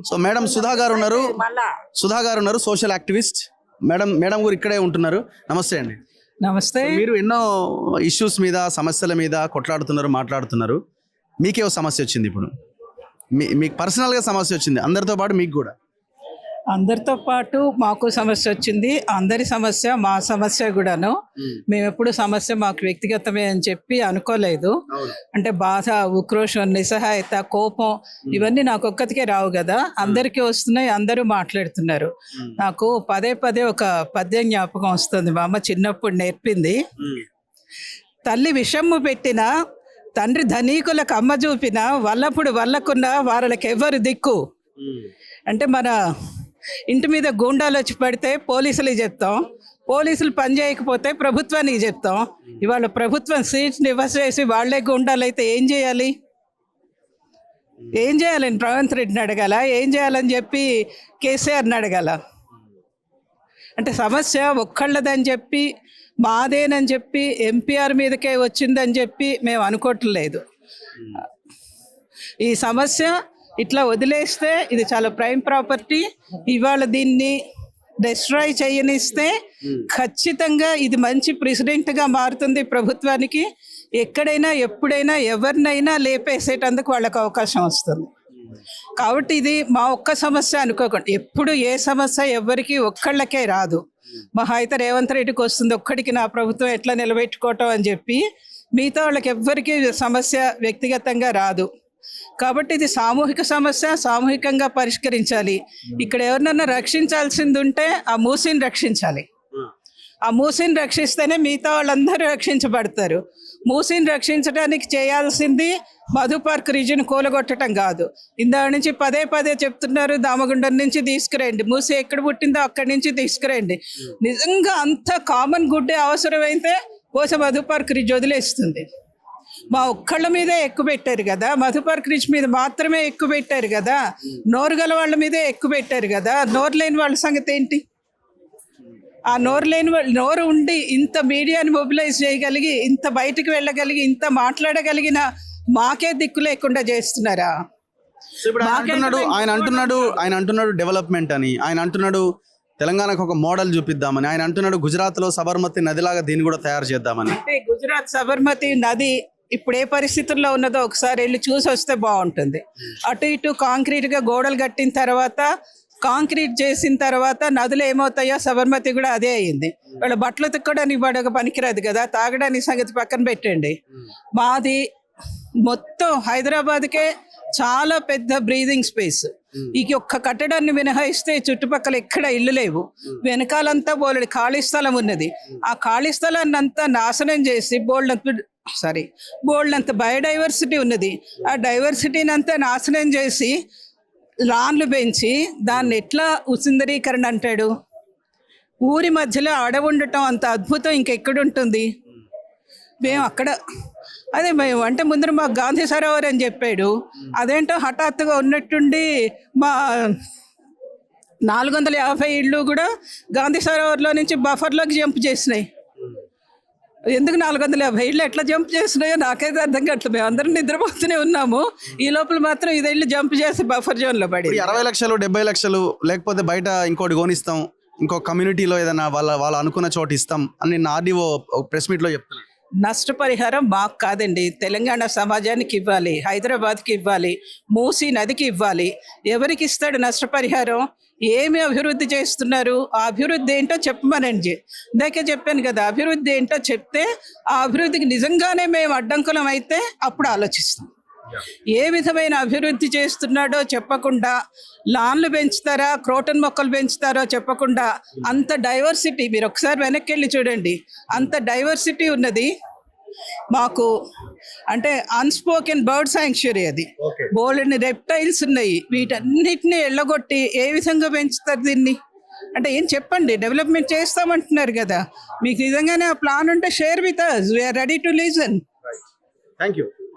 So madam Sudha గారు ఉన్నారు social activist. Madam గారు ఇక్కడే ఉంటున్నారు. నమస్తే అండి. నమస్తే. మీరు ఎన్నో ఇష్యూస్ మీద సమస్యల మీద కొట్లాడుతున్నారు, మాట్లాడుతున్నారు. మీకే సమస్య వచ్చింది ఇప్పుడు, మీకు పర్సనల్గా సమస్య వచ్చింది, అందరితో పాటు మీకు కూడా. అందరితో పాటు మాకు సమస్య వచ్చింది, అందరి సమస్య మా సమస్య కూడాను. మేము ఎప్పుడు సమస్య మాకు వ్యక్తిగతమే అని చెప్పి అనుకోలేదు. అంటే బాధ, ఉక్రోషం, నిస్సహాయత, కోపం ఇవన్నీ నాకు ఒక్కతికే రావు కదా, అందరికీ వస్తున్నాయి, అందరూ మాట్లాడుతున్నారు. నాకు పదే పదే ఒక పద్యం జ్ఞాపకం వస్తుంది, మా అమ్మ చిన్నప్పుడు నేర్పింది. తల్లి విషము పెట్టిన, తండ్రి ధనీకులకు అమ్మ చూపిన, వల్లప్పుడు వల్లకున్న వారలకు ఎవరు దిక్కు. అంటే మన ఇంటి మీద గూండాలు వచ్చి పడితే పోలీసులకు చెప్తాం, పోలీసులు పని చేయకపోతే ప్రభుత్వానికి చెప్తాం. ఇవాళ ప్రభుత్వం సీట్ని ఇవ్వసేసి వాళ్లే గూండాలు అయితే ఏం చేయాలి? అని రేవంత్ రెడ్డిని అడగాల? ఏం చేయాలని చెప్పి కేసీఆర్ని అడగాల? అంటే సమస్య ఒక్కళ్ళదని చెప్పి, మాదేనని చెప్పి, ఎంపీఆర్ మీదకే వచ్చిందని చెప్పి మేము అనుకోవట్లేదు. ఈ సమస్య ఇట్లా వదిలేస్తే ఇది చాలా ప్రైమ్ ప్రాపర్టీ. ఇవాళ దీన్ని డిస్ట్రాయ్ చేయనిస్తే ఖచ్చితంగా ఇది మంచి ప్రెసిడెంట్గా మారుతుంది ప్రభుత్వానికి. ఎక్కడైనా ఎప్పుడైనా ఎవరినైనా లేపేసేటందుకు వాళ్ళకు అవకాశం వస్తుంది. కాబట్టి ఇది మా ఒక్క సమస్య అనుకోకండి. ఎప్పుడు ఏ సమస్య ఎవరికి ఒక్కళ్ళకే రాదు. మహా అయితే రేవంత్ రెడ్డికి వస్తుంది ఒక్కడికి నా ప్రభుత్వం ఎట్లా నిలబెట్టుకోవటం అని చెప్పి. మిగతా వాళ్ళకి ఎవ్వరికీ సమస్య వ్యక్తిగతంగా రాదు. కాబట్టి ఇది సామూహిక సమస్య, సామూహికంగా పరిష్కరించాలి. ఇక్కడ ఎవరినన్నా రక్షించాల్సింది ఉంటే ఆ మూసీని రక్షించాలి. ఆ మూసీని రక్షిస్తేనే మిగతా వాళ్ళందరూ రక్షించబడతారు. మూసీని రక్షించడానికి చేయాల్సింది మధు పార్క్ రీజియన్ కూలగొట్టడం కాదు. ఇందాక నుంచి పదే పదే చెప్తున్నారు, దామగుండం నుంచి తీసుకురండి, మూసీ ఎక్కడ పుట్టిందో అక్కడి నుంచి తీసుకురండి. నిజంగా అంత కామన్ గుడ్డే అవసరమైతే కోసం మధు పార్క్ రీజ్ వదిలేస్తుంది. మా ఒక్కళ్ళ మీదే ఎక్కువ పెట్టారు కదా, మధు పార్క్ రీచ్ మీద మాత్రమే ఎక్కువ పెట్టారు కదా, నోరు గల వాళ్ళ మీదే ఎక్కువ పెట్టారు కదా. నోరు లేని వాళ్ళ సంగతి ఏంటి? ఆ నోరు లేని వాళ్ళు, నోరు ఉండి ఇంత మీడియాని మొబిలైజ్ చేయగలిగి, ఇంత బయటకు వెళ్ళగలిగి, ఇంత మాట్లాడగలిగిన మాకే దిక్కు లేకుండా చేస్తున్నారా? ఆయన అంటున్నాడు డెవలప్మెంట్ అని, ఆయన అంటున్నాడు తెలంగాణకు ఒక మోడల్ చూపిద్దామని, ఆయన అంటున్నాడు గుజరాత్లో సబర్మతి నదిలాగా దీన్ని కూడా తయారు చేద్దామని. అంటే గుజరాత్ సబర్మతి నది ఇప్పుడు ఏ పరిస్థితుల్లో ఉన్నదో ఒకసారి వెళ్ళి చూసి వస్తే బాగుంటుంది. అటు ఇటు కాంక్రీట్గా గోడలు కట్టిన తర్వాత, కాంక్రీట్ చేసిన తర్వాత నదులు ఏమవుతాయో సబర్మతి కూడా అదే అయ్యింది. వాళ్ళ బట్టలు తిక్కడానికి పడక పనికిరాదు కదా, తాగడానికి సంగతి పక్కన పెట్టండి. మాది మొత్తం హైదరాబాద్కే చాలా పెద్ద బ్రీదింగ్ స్పేస్. ఈ ఒక్క కట్టడాన్ని మినహాయిస్తే చుట్టుపక్కల ఎక్కడ ఇల్లు లేవు. వెనకాలంతా బోలెడు ఖాళీ స్థలం ఉన్నది. ఆ ఖాళీ స్థలాన్ని అంతా నాశనం చేసి బోల్డంత బయోడైవర్సిటీ ఉన్నది. ఆ డైవర్సిటీని అంతా నాశనం చేసి లాన్లు పెంచి దాన్ని ఎట్లా సుందరీకరణ అంటాడు? ఊరి మధ్యలో అడవి ఉండటం అంత అద్భుతం ఇంకెక్కడుంటుంది? మేము అక్కడ అదే మేము అంటే ముందర మాకు గాంధీ సరోవర్ అని చెప్పాడు. అదేంటో హఠాత్తుగా ఉన్నట్టుండి మా 450 ఇళ్ళు కూడా గాంధీ సరోవర్లో నుంచి బఫర్లోకి జంప్ చేసినాయి. ఎందుకు 450 ఇళ్ళు ఎట్లా జంప్ చేసినాయో నాకైతే అర్థం కావట్లేదు. మేము అందరం నిద్రపోతూనే ఉన్నాము, ఈ లోపల మాత్రం 5 ఇళ్ళు జంప్ చేసి బఫర్ జోన్లో పడి 60 లక్షలు 70 లక్షలు లేకపోతే బయట ఇంకోటి కొనిస్తాం, ఇంకో కమ్యూనిటీలో ఏదైనా వాళ్ళ అనుకున్న చోటు ఇస్తాం అని ఆర్డీఓ ప్రెస్ మీట్లో చెప్తున్నారు. నష్టపరిహారం మాకు కాదండి, తెలంగాణ సమాజానికి ఇవ్వాలి, హైదరాబాద్కి ఇవ్వాలి, మూసీ నదికి ఇవ్వాలి. ఎవరికి ఇస్తాడు నష్టపరిహారం? ఏమి అభివృద్ధి చేస్తున్నారు? ఆ అభివృద్ధి ఏంటో చెప్పమనండి. ఇందాకే చెప్పాను కదా, అభివృద్ధి ఏంటో చెప్తే ఆ అభివృద్ధికి నిజంగానే మేము అడ్డంకులం అయితే అప్పుడు ఆలోచిస్తాం. ఏ విధమైన అభివృద్ధి చేస్తున్నాడో చెప్పకుండా, లాన్లు పెంచుతారా, క్రోటన్ మొక్కలు పెంచుతారో చెప్పకుండా, అంత డైవర్సిటీ మీరు ఒకసారి వెనక్కి వెళ్ళి చూడండి, అంత డైవర్సిటీ ఉన్నది మాకు. అంటే అన్స్పోకెన్ బర్డ్ శాంక్చురీ అది. బోల్డెన్ని రెప్టైల్స్ ఉన్నాయి, వీటన్నిటిని ఎళ్ళగొట్టి ఏ విధంగా పెంచుతారు దీన్ని? అంటే ఏం చెప్పండి, డెవలప్మెంట్ చేస్తామంటున్నారు కదా, మీకు నిజంగానే ఆ ప్లాన్ ఉంటే share with us, we are ready to listen. Thank you.